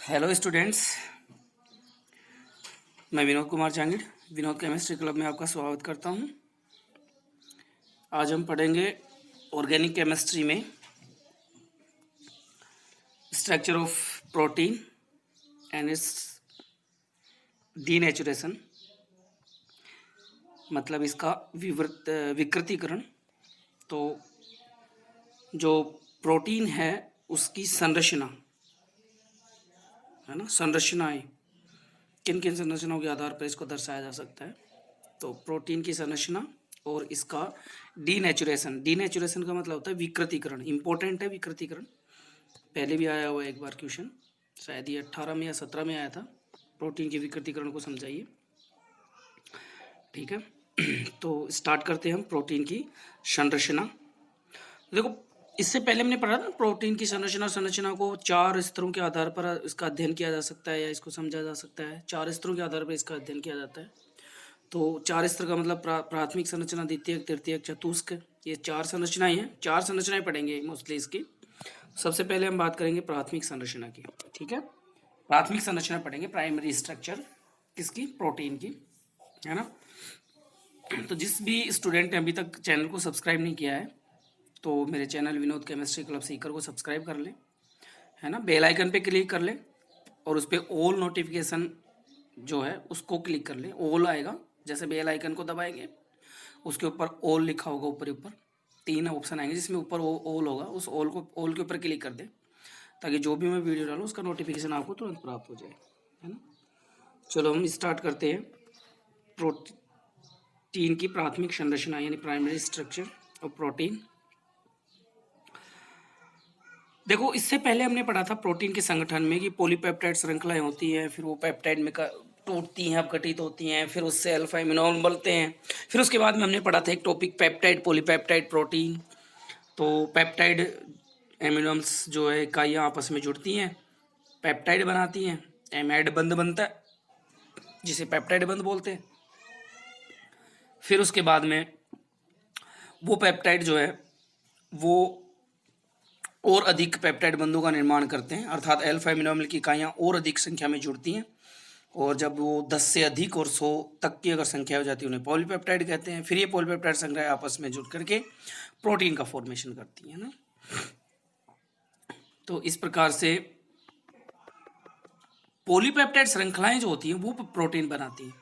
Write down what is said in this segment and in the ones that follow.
Hello students, मैं Vinod Kumar Jangid Vinod chemistry club में आपका स्वागत करता हूं। आज हम पढ़ेंगे ऑर्गेनिक केमिस्ट्री में structure of protein and it's denaturation, मतलब इसका विकृतीकरण। तो जो प्रोटीन है उसकी संरचना है ना, संरचनाएं किन किन संरचनाओं के आधार पर इसको दर्शाया जा सकता है। तो प्रोटीन की संरचना और इसका डीनेचुरेशन का मतलब होता है विकृतीकरण। इंपॉर्टेंट है विकृतीकरण, पहले भी आया हुआ एक बार क्वेश्चन, शायद ये 18 में या 17 में आया था। प्रोटीन के विकृतीकरण को समझाइए, ठीक है। तो स्टार्ट करते हैं हम प्रोटीन की संरचना। देखो, इससे पहले हमने पढ़ा था प्रोटीन की संरचना। संरचना को 4 स्तरों के आधार पर इसका अध्ययन किया जा सकता है या इसको समझा जा सकता है। 4 स्तरों के आधार पर इसका अध्ययन किया जाता है। तो 4 स्तर का मतलब प्राथमिक संरचना, द्वितीयक, तृतीयक, चतुष्क, ये 4 संरचनाएं हैं। 4 संरचनाएं पढ़ेंगे मोस्टली इसकी। सबसे पहले हम बात करेंगे प्राथमिक संरचना की, ठीक है। प्राथमिक संरचना पढ़ेंगे, प्राइमरी स्ट्रक्चर किसकी, प्रोटीन की, है ना। तो जिस भी स्टूडेंट ने अभी तक चैनल को सब्सक्राइब नहीं किया है तो मेरे channel Vinod chemistry club Sikar को सब्सक्राइब कर ले, है ना। बेल आइकन पे क्लिक कर ले और उस पर ऑल नोटिफिकेशन जो है उसको क्लिक कर ले। ऑल आएगा, जैसे बेल आइकन को दबाएंगे उसके ऊपर ऑल लिखा होगा, ऊपर ऊपर 3 ऑप्शन आएंगे जिसमें ऊपर ऑल होगा, उस ऑल के ऊपर क्लिक कर दे ताकि जो भी मैं वीडियो डालूँ उसका नोटिफिकेशन आपको तुरंत प्राप्त हो जाए, है ना। चलो हम स्टार्ट करते हैं प्रोटीन की प्राथमिक संरचना यानी प्राइमरी स्ट्रक्चर ऑफ प्रोटीन। देखो, इससे पहले हमने पढ़ा था प्रोटीन के संगठन में कि पॉलीपेप्टाइड श्रृंखलाएं होती हैं, फिर वो पेप्टाइड में टूटती हैं, अपघटित होती हैं, फिर उससे अल्फा एमिनो एसिड बनते हैं। फिर उसके बाद में हमने पढ़ा था एक टॉपिक पेप्टाइड, पॉलीपेप्टाइड प्रोटीन। तो पेप्टाइड एमिनो एसिड्स जो है इकाइयाँ आपस में जुड़ती हैं, पेप्टाइड बनाती हैं, एमाइड बंध बनता है जिसे पेप्टाइड बंध बोलते हैं। फिर उसके बाद में वो पेप्टाइड जो है वो और अधिक पेप्टाइड बंधों का निर्माण करते हैं, अर्थात अल्फा एमिनो एसिड की इकाइयाँ और अधिक संख्या में जुड़ती हैं। और जब वो 10 से अधिक और 100 तक की अगर संख्या हो जाती है उन्हें पॉलीपेप्टाइड कहते हैं। फिर ये पॉलीपेप्टाइड संख्याएं आपस में जुड़ करके प्रोटीन का फॉर्मेशन करती है ना। तो इस प्रकार से पॉलीपेप्टाइड श्रृंखलाएं जो होती हैं वो प्रोटीन बनाती हैं,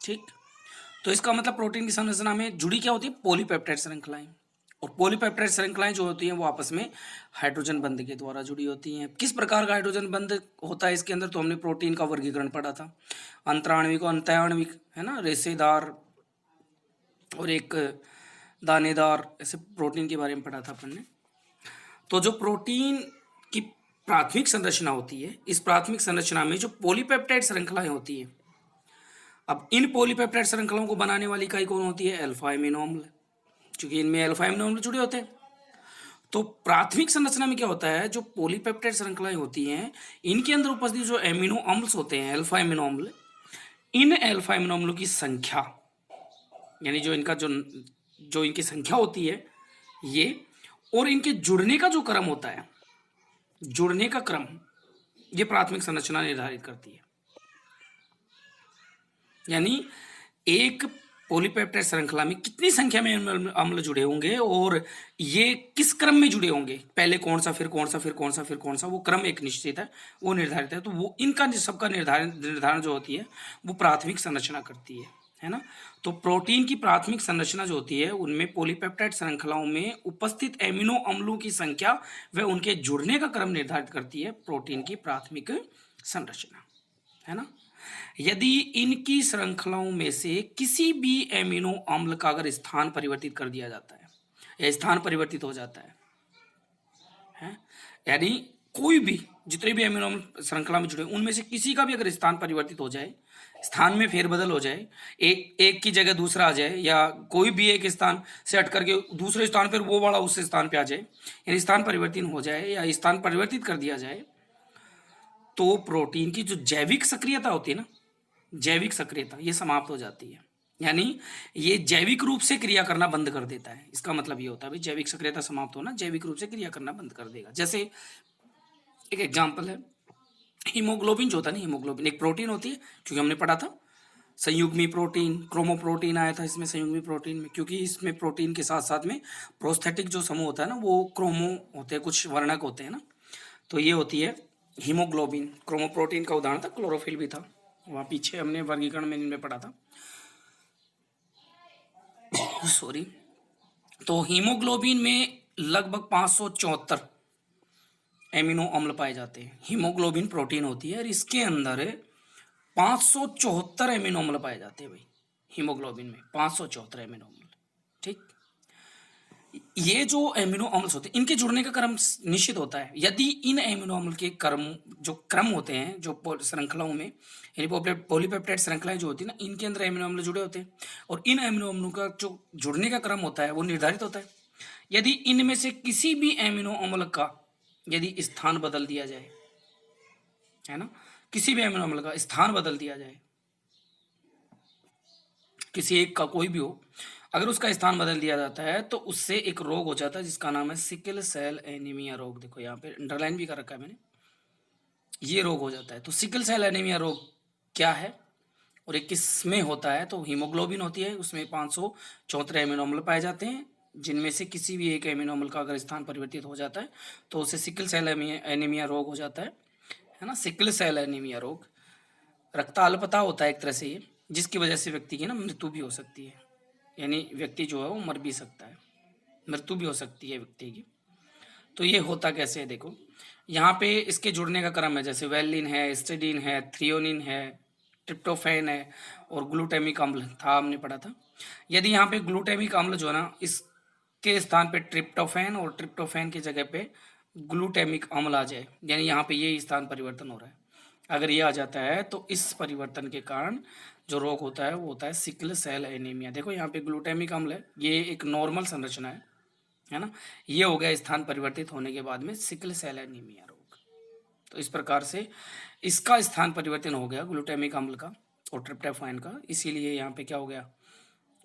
ठीक। तो इसका मतलब प्रोटीन की संरचना में जुड़ी क्या होती है, पॉलीपेप्टाइड श्रृंखलाएं। और पॉलीपेप्टाइड श्रृंखलाएं जो होती हैं वो आपस में हाइड्रोजन बंध के द्वारा जुड़ी होती हैं। किस प्रकार का हाइड्रोजन बंध होता है इसके अंदर, तो हमने प्रोटीन का वर्गीकरण पढ़ा था, अंतराण्विक और अंत्याण्विक, है ना, रेशेदार और एक दानेदार, ऐसे प्रोटीन के बारे में पढ़ा था अपन ने। तो जो प्रोटीन की प्राथमिक संरचना होती है, इस प्राथमिक संरचना में जो पॉलीपेप्टाइड श्रृंखलाएं होती हैं, अब इन पॉलीपेप्टाइड श्रृंखलाओं को बनाने वाली इकाई कौन होती है, अल्फा एमिनो अम्ल, क्योंकि इनमें अल्फा एमिनो अम्ल जुड़े होते हैं। तो प्राथमिक संरचना में क्या होता है, जो पॉलीपेप्टाइड श्रृंखलाएं होती हैं इनके अंदर उपस्थित जो एमिनो अम्ल होते हैं, अल्फा एमिनो अम्ल, इन अल्फा एमिनो अम्लों की संख्या, यानी जो इनका जो इनकी संख्या होती है ये, और इनके जुड़ने का जो क्रम होता है, जुड़ने का क्रम, ये प्राथमिक संरचना निर्धारित करती है। यानी एक पॉलीपेप्टाइड श्रृंखला में कितनी संख्या में अम्ल जुड़े होंगे और ये किस क्रम में जुड़े होंगे, पहले कौन सा फिर कौन सा फिर कौन सा फिर कौन सा, वो क्रम एक निश्चित है, वो निर्धारित है। तो वो इनका सबका निर्धारण जो होती है वो प्राथमिक संरचना करती है ना। तो प्रोटीन की प्राथमिक संरचना जो होती है उनमें पॉलीपेप्टाइड श्रृंखलाओं में उपस्थित एमिनो अम्लों की संख्या व उनके जुड़ने का क्रम निर्धारित करती है प्रोटीन की प्राथमिक संरचना, है ना। यदि इनकी श्रृंखलाओं में से किसी भी एमिनो अम्ल का अगर स्थान परिवर्तित कर दिया जाता है या स्थान परिवर्तित हो जाता है, यानी कोई भी जितने भी एमिनो अम्ल श्रृंखला में जुड़े उनमें से किसी का भी अगर स्थान परिवर्तित हो जाए, स्थान में फेरबदल हो जाए, एक की जगह दूसरा आ जाए, या कोई भी एक स्थान से हट करके दूसरे स्थान पर वो वाला उस स्थान पे आ जाए, यानी स्थान परिवर्तन हो जाए या स्थान परिवर्तित कर दिया जाए, तो प्रोटीन की जो जैविक सक्रियता होती है ना, जैविक सक्रियता, ये समाप्त हो जाती है। यानी ये जैविक रूप से क्रिया करना बंद कर देता है। इसका मतलब ये होता है जैविक सक्रियता समाप्त होना, जैविक रूप से क्रिया करना बंद कर देगा। जैसे एक एग्जांपल है, हीमोग्लोबिन जो होता है ना, हीमोग्लोबिन एक प्रोटीन होती है, क्योंकि हमने पढ़ा था संयुग्मी प्रोटीन, क्रोमोप्रोटीन आया था इसमें संयुग्मी प्रोटीन में, क्योंकि इसमें प्रोटीन के साथ साथ में प्रोस्थेटिक जो समूह होता है ना वो क्रोमो होते हैं, कुछ वर्णक होते हैं ना, तो ये होती है हीमोग्लोबिन। क्रोमोप्रोटीन का उदाहरण था क्लोरोफिल भी था, वहाँ पीछे हमने वर्गीकरण में इनमें पढ़ा था। सॉरी। तो हीमोग्लोबिन में लगभग 574 एमिनो अम्ल पाए जाते हैं। हीमोग्लोबिन प्रोटीन होती है और इसके अंदर 574 एमिनो अम्ल पाए जाते हैं भाई। हीमोग्लोबिन में 574 एमिनो अम्ल। ठीक, ये जो एमिनो अम्ल होते हैं इनके जुड़ने का क्रम निश्चित होता है। यदि इन एमिनो अम्ल के क्रम होते हैं जो श्रृंखलाओं में, यानी पॉलीपेप्टाइड श्रृंखलाएं जो होती है ना, इनके अंदर एमिनो अम्ल जुड़े होते हैं और इन एमिनो अम्लों का जो जुड़ने का क्रम होता है वो निर्धारित होता है। यदि इनमें से किसी भी एमिनो अम्ल का यदि स्थान बदल दिया जाए, है ना, किसी भी एमिनो अम्ल का स्थान बदल दिया जाए, किसी एक का कोई भी हो, अगर उसका स्थान बदल दिया जाता है तो उससे एक रोग हो जाता है जिसका नाम है सिकल सेल एनीमिया रोग। देखो यहाँ पे अंडरलाइन भी कर रखा है मैंने, ये रोग हो जाता है। तो सिकल सेल एनीमिया रोग क्या है और ये किस में होता है? तो हीमोग्लोबिन होती है, उसमें 574 एमिनो अम्ल पाए जाते हैं, जिनमें से किसी भी एक एमिनो अम्ल का अगर स्थान परिवर्तित हो जाता है तो उसे सिकल सेल एनीमिया रोग हो जाता है ना। सिकल सेल एनीमिया रोग रक्ताल्पता होता है एक तरह से ये, जिसकी वजह से व्यक्ति की ना मृत्यु भी हो सकती है, यानी व्यक्ति जो है वो मर भी सकता है, मृत्यु भी हो सकती है व्यक्ति की। तो ये होता कैसे है? देखो यहाँ पे इसके जुड़ने का क्रम है, जैसे वेलिन है, स्टेडिन है, थ्रियोनिन है, ट्रिप्टोफैन है और ग्लूटामिक अम्ल था, हमने पढ़ा था। यदि यहाँ पे ग्लूटामिक अम्ल जो है ना, इसके स्थान पे ट्रिप्टोफैन और ट्रिप्टोफैन की जगह पे ग्लूटामिक अम्ल आ जाए, यानी यहाँ पे ये स्थान परिवर्तन हो रहा है, अगर ये आ जाता है तो इस परिवर्तन के कारण जो रोग होता है वो होता है सिकल सेल एनीमिया। देखो यहाँ पे ग्लूटामिक अम्ल है, ये एक नॉर्मल संरचना है ना, ये हो गया स्थान परिवर्तित होने के बाद में सिकल सेल एनीमिया रोग। तो इस प्रकार से इसका स्थान परिवर्तन हो गया ग्लूटामिक अम्ल का और ट्रिप्टोफैन का, इसीलिए यहाँ पे क्या हो गया,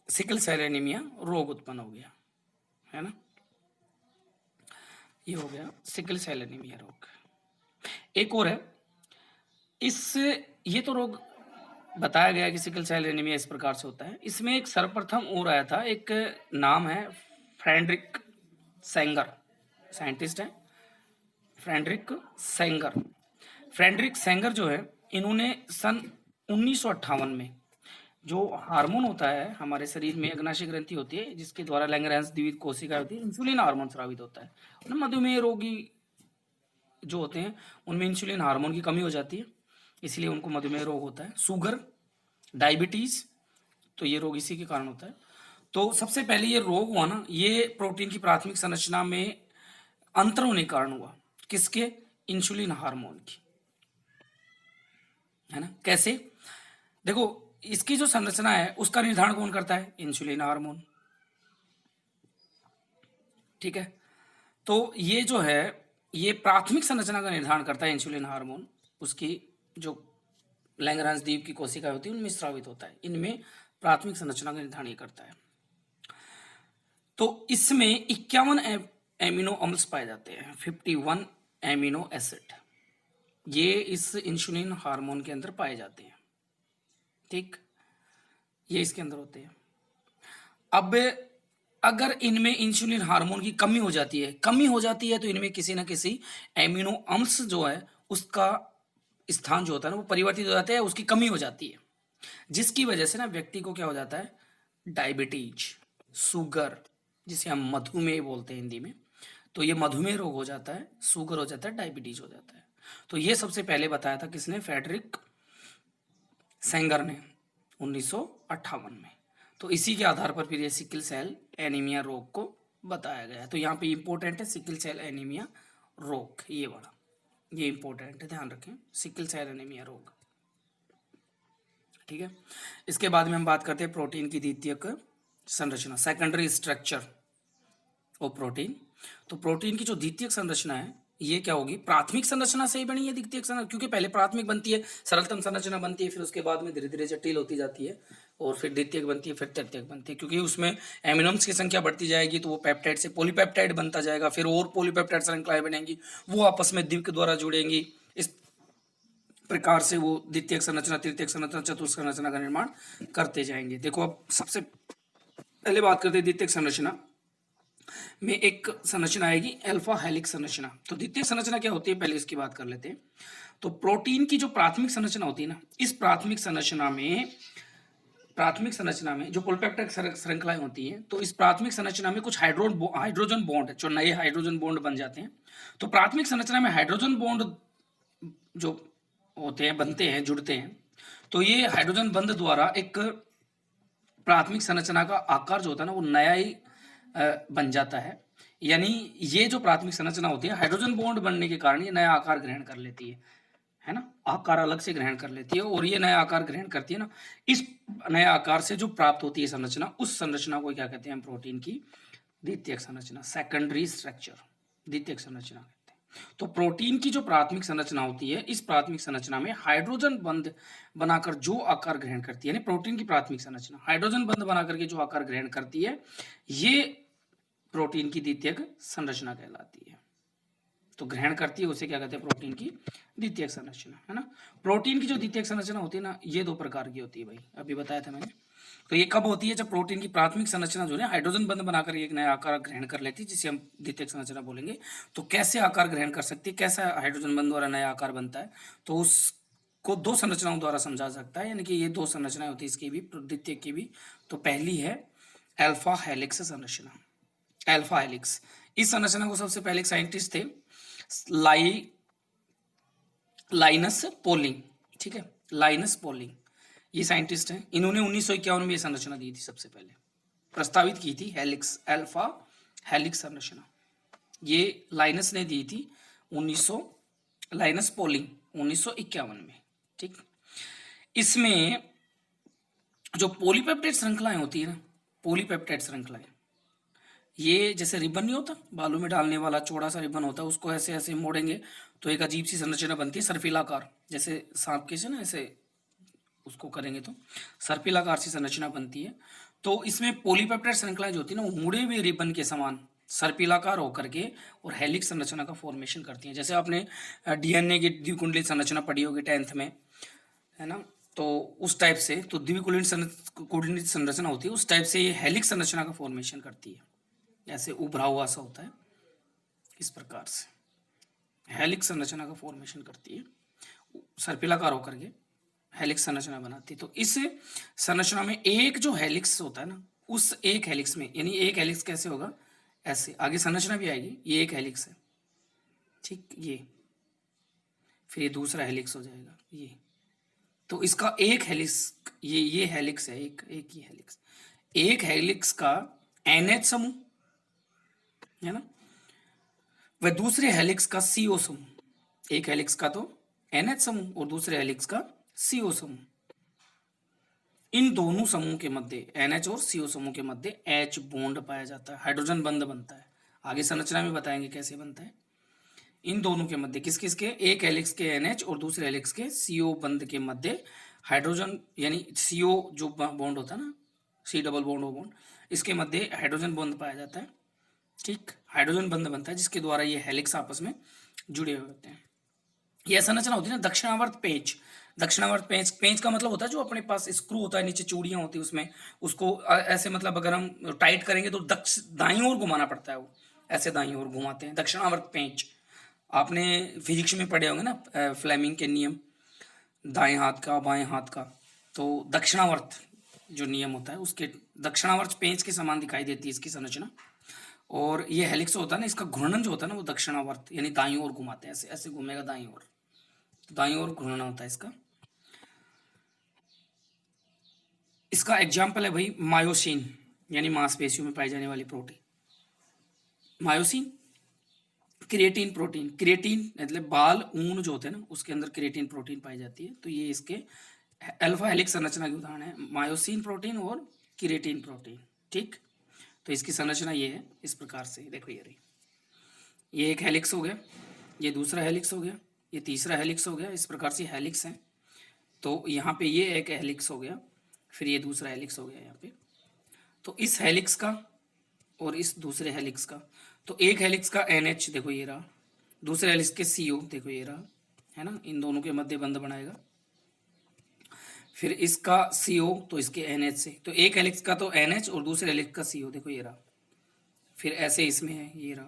सिकल सेल एनीमिया रोग उत्पन्न हो गया, है ना। ये हो गया सिकल सेल एनीमिया रोग। एक और है इस, ये तो रोग बताया गया कि सिकल सेल एनीमिया इस प्रकार से होता है। इसमें एक सर्वप्रथम और आया था, एक नाम है फ्रेडरिक सेंगर, साइंटिस्ट है फ्रेडरिक सेंगर। फ्रेडरिक सेंगर जो है, इन्होंने सन 1958 में जो हार्मोन होता है हमारे शरीर में, अग्नाशय ग्रंथि होती है जिसके द्वारा लैंगरहैंस द्वितीय कोशिका होती है, इंसुलिन हार्मोन स्रावित होता है ना। मधुमेह रोगी जो होते हैं उनमें इंसुलिन हार्मोन की कमी हो जाती है, इसलिए उनको मधुमेह रोग होता है। शुगर, डायबिटीज, तो ये रोग इसी के कारण होता है। तो सबसे पहले ये रोग हुआ ना, ये प्रोटीन की प्राथमिक संरचना में अंतर होने के कारण हुआ। किसके? इंसुलिन हार्मोन की, है ना। कैसे? देखो इसकी जो संरचना है उसका निर्धारण कौन करता है? इंसुलिन हार्मोन, ठीक है। तो ये जो है ये प्राथमिक संरचना का निर्धारण करता है इंसुलिन हार्मोन, उसकी जो लैंगरहैंस द्वीप की कोशिका होती है उनमें स्रावित होता है, इनमें प्राथमिक संरचना का निर्धारण करता है। तो इसमें 51 एमिनो अम्ल पाए जाते हैं, 51 एमिनो एसिड, ये इस इंसुलिन हार्मोन के अंदर पाए जाते हैं, ठीक, ये इसके अंदर होते हैं। अब अगर इनमें इंसुलिन हार्मोन की कमी हो जाती है तो इनमें किसी ना किसी एमिनो अम्ल जो है उसका स्थान जो होता है ना वो परिवर्तित हो जाता है, उसकी कमी हो जाती है, जिसकी वजह से ना व्यक्ति को क्या हो जाता है? डायबिटीज, शुगर, जिसे हम मधुमेह बोलते हैं हिंदी में, तो ये मधुमेह रोग हो जाता है, शुगर हो जाता है, डायबिटीज हो जाता है। तो ये सबसे पहले बताया था किसने? फ्रेडरिक सेंगर ने 1958 में। तो इसी के आधार पर फिर ये सिकल सेल एनीमिया रोग को बताया गया है। तो यहाँ पे इंपॉर्टेंट है सिकल सेल एनीमिया रोग, ये वाला, ये इंपॉर्टेंट है, ध्यान रखें, सिकल सेल एनीमिया रोग, ठीक है। इसके बाद में हम बात करते हैं प्रोटीन की द्वितीयक संरचना, सेकेंडरी स्ट्रक्चर ऑफ प्रोटीन। तो प्रोटीन की जो द्वितीयक संरचना है ये क्या होगी? प्राथमिक संरचना से ही बनी है द्वितीयक संरचना, क्योंकि पहले प्राथमिक बनती है, सरलतम संरचना बनती है, फिर उसके बाद में धीरे धीरे जटिल होती जाती है और फिर द्वितीयक बनती है, फिर तृतीयक बनती है, क्योंकि उसमें एमिनोम्स की संख्या बढ़ती जाएगी तो वो पेप्टाइड से पॉलीपेप्टाइड बनता जाएगा, फिर और पॉलीपेप्टाइड श्रृंखलाएं बनेंगी, वो आपस में द्विक द्वारा जुड़ेंगी, इस प्रकार से वो द्वितीयक संरचना, तृतीयक संरचना, चतुर्थ संरचना का निर्माण करते जाएंगे। देखो अब सबसे पहले बात करते हैं द्वितीयक संरचना में एक संरचना आएगी अल्फा हेलिक्स संरचना। तो द्वितीयक संरचना क्या होती है पहले इसकी बात कर लेते हैं। तो प्रोटीन की जो प्राथमिक संरचना होती है ना, इस प्राथमिक संरचना में जो पॉलीपेप्टाइड श्रृंखलाएं होती हैं, तो इस प्राथमिक संरचना में कुछ हाइड्रोजन बॉन्ड, जो नए हाइड्रोजन बॉन्ड बन जाते हैं। तो प्राथमिक संरचना में हाइड्रोजन बॉन्ड जो होते हैं, बनते हैं, जुड़ते हैं, तो ये हाइड्रोजन बंध द्वारा एक प्राथमिक संरचना का आकार जो होता है ना, वो नया ही बन जाता है। यानी ये जो प्राथमिक संरचना होती है, हाइड्रोजन बॉन्ड बनने के कारण ये नया आकार ग्रहण कर लेती है ना, आकार अलग से ग्रहण कर लेती है, और ये नया आकार ग्रहण करती है ना, इस नए आकार से जो प्राप्त होती है संरचना, उस संरचना को क्या कहते हैं, प्रोटीन की द्वितीयक संरचना, सेकेंडरी स्ट्रक्चर, द्वितीयक संरचना कहते हैं। तो प्रोटीन की जो प्राथमिक संरचना होती है, इस प्राथमिक संरचना में हाइड्रोजन बंध बनाकर जो आकार ग्रहण करती है, यानी प्रोटीन की प्राथमिक संरचना हाइड्रोजन बंध बनाकर के जो आकार ग्रहण करती है, ये प्रोटीन की द्वितीयक संरचना कहलाती है। तो ग्रहण करती है उसे क्या कहते हैं, प्रोटीन की द्वितीयक संरचना, है ना। प्रोटीन की जो द्वितीयक संरचना होती है ना, ये दो प्रकार की होती है भाई, अभी बताया था मैंने। तो ये कब होती है, जब प्रोटीन की प्राथमिक संरचना जो है हाइड्रोजन बंध बनाकर एक नया आकार ग्रहण कर लेती है, जिसे हम द्वितीयक संरचना बोलेंगे। तो कैसे आकार ग्रहण कर सकती है, कैसा हाइड्रोजन बंध द्वारा नया आकार बनता है, तो उसको दो संरचनाओं द्वारा समझा सकता है, यानी कि ये दो संरचनाएं होती है, इसकी भी, द्वितीयक की भी। तो पहली है अल्फा हेलिक्स संरचना, अल्फा हेलिक्स। इस संरचना को सबसे पहले एक साइंटिस्ट थे लाइनस पॉलिंग, ठीक है, लाइनस पॉलिंग, ये साइंटिस्ट हैं। इन्होंने 1951 में ये संरचना दी थी, सबसे पहले प्रस्तावित की थी हेलिक्स, अल्फा हेलिक्स संरचना, ये लाइनस ने दी थी 1900, लाइनस पॉलिंग 1951 में, ठीक। इसमें जो पॉलीपेप्टाइड श्रृंखलाएं होती है ना, पॉलीपेप्टाइड श्रृंखलाएं, ये जैसे रिबन नहीं होता, बालू में डालने वाला चौड़ा सा रिबन होता है, उसको ऐसे ऐसे मोड़ेंगे तो एक अजीब सी संरचना बनती है, सर्पिलाकार, जैसे सांप के से ना ऐसे उसको करेंगे तो सर्पिलाकार सी संरचना बनती है। तो इसमें पॉलीपेप्टाइड श्रृंखलाएं जो होती है ना, वो मुड़े हुए रिबन के समान सर्पिलाकार होकर के और हेलिक्स संरचना का फॉर्मेशन करती हैं। जैसे आपने डीएनए की द्विकुंडलित संरचना पढ़ी होगी 10th में, है ना, तो उस टाइप से, तो द्विकुंडलित संरचना होती है, उस टाइप से ये हेलिक्स संरचना का फॉर्मेशन करती है, ऐसे उभरा हुआ सा होता है, इस प्रकार से हेलिक्स संरचना का फॉर्मेशन करती है, सर्पिलाकार होकर के हेलिक्स संरचना बनाती है। तो इस संरचना में एक जो हेलिक्स होता है ना, उस एक हेलिक्स में, यानी एक हेलिक्स कैसे होगा, ऐसे आगे संरचना भी आएगी, ये एक हेलिक्स है, ठीक, ये फिर ये दूसरा हेलिक्स हो जाएगा, ये, तो इसका एक हेलिक्स, ये हेलिक्स है, एक ये हेलिक्स, एक हेलिक्स का NH समूह, है ना, वह दूसरे हेलिक्स का CO समूह, एक हेलिक्स का तो NH समूह और दूसरे हेलिक्स का CO समूह, इन दोनों समूह के मध्य, NH और CO समूह के मध्य H बॉन्ड पाया जाता है, हाइड्रोजन बंध बनता है, आगे संरचना में बताएंगे कैसे बनता है। इन दोनों के मध्य किस किस के, एक हेलिक्स के NH और दूसरे हेलिक्स के CO बंध के मध्य हाइड्रोजन, यानी CO जो बॉन्ड होता है ना, C double bond O bond, इसके मध्य हाइड्रोजन बंध पाया जाता है, ठीक, हाइड्रोजन बंध बनता है, जिसके द्वारा ये हेलिक्स आपस में जुड़े हुए होते हैं। यह संरचना होती है ना दक्षिणावर्त पेंच, दक्षिणावर्त पेंच, पेंच का मतलब होता है जो अपने पास स्क्रू होता है, नीचे चूड़ियां होती है उसमें, उसको ऐसे मतलब अगर हम टाइट करेंगे तो दाईं ओर घुमाना पड़ता है, वो ऐसे दाईं ओर घुमाते हैं, दक्षिणावर्त पेंच। आपने फिजिक्स में पढ़े होंगे ना फ्लेमिंग के नियम, दाएं हाथ का बाएं हाथ का, तो दक्षिणावर्त जो नियम होता है, उसके दक्षिणावर्त पेंच के समान दिखाई देती है इसकी संरचना। और ये हेलिक्स होता है ना, इसका घूर्णन जो होता है ना, वो दक्षिणावर्त, यानी दाईं ओर घुमाते हैं, ऐसे ऐसे घूमेगा दाईं ओर, तो दाईं ओर घूर्णन होता है इसका। इसका एग्जाम्पल है भाई मायोसिन, यानी मांसपेशियों में पाई जाने वाली protein myosin. Creatine protein, creatine मतलब बाल ऊन जो होते हैं ना, उसके अंदर क्रिएटिन प्रोटीन पाई जाती है, तो ये इसके अल्फा हेलिक्स संरचना के उदाहरण है, मायोसिन प्रोटीन और क्रिएटिन प्रोटीन, ठीक। तो इसकी संरचना ये है, इस प्रकार से देखो, ये रही, ये एक हेलिक्स हो गया, ये दूसरा हेलिक्स हो गया, ये तीसरा हेलिक्स हो गया, इस प्रकार से हेलिक्स हैं। तो यहाँ पे ये एक हेलिक्स हो गया, फिर ये दूसरा हेलिक्स हो गया यहाँ पे, तो इस हेलिक्स का और इस दूसरे हेलिक्स का, तो एक हेलिक्स का NH देखो ये रहा, दूसरे हेलिक्स के CO देखो ये रहा, है ना, इन दोनों के मध्य बंध बनाएगा। फिर इसका CO तो इसके NH से, तो एक हेलिक्स का तो NH और दूसरे हेलिक्स का CO, देखो ये रहा। फिर ऐसे इसमें है, ये रहा,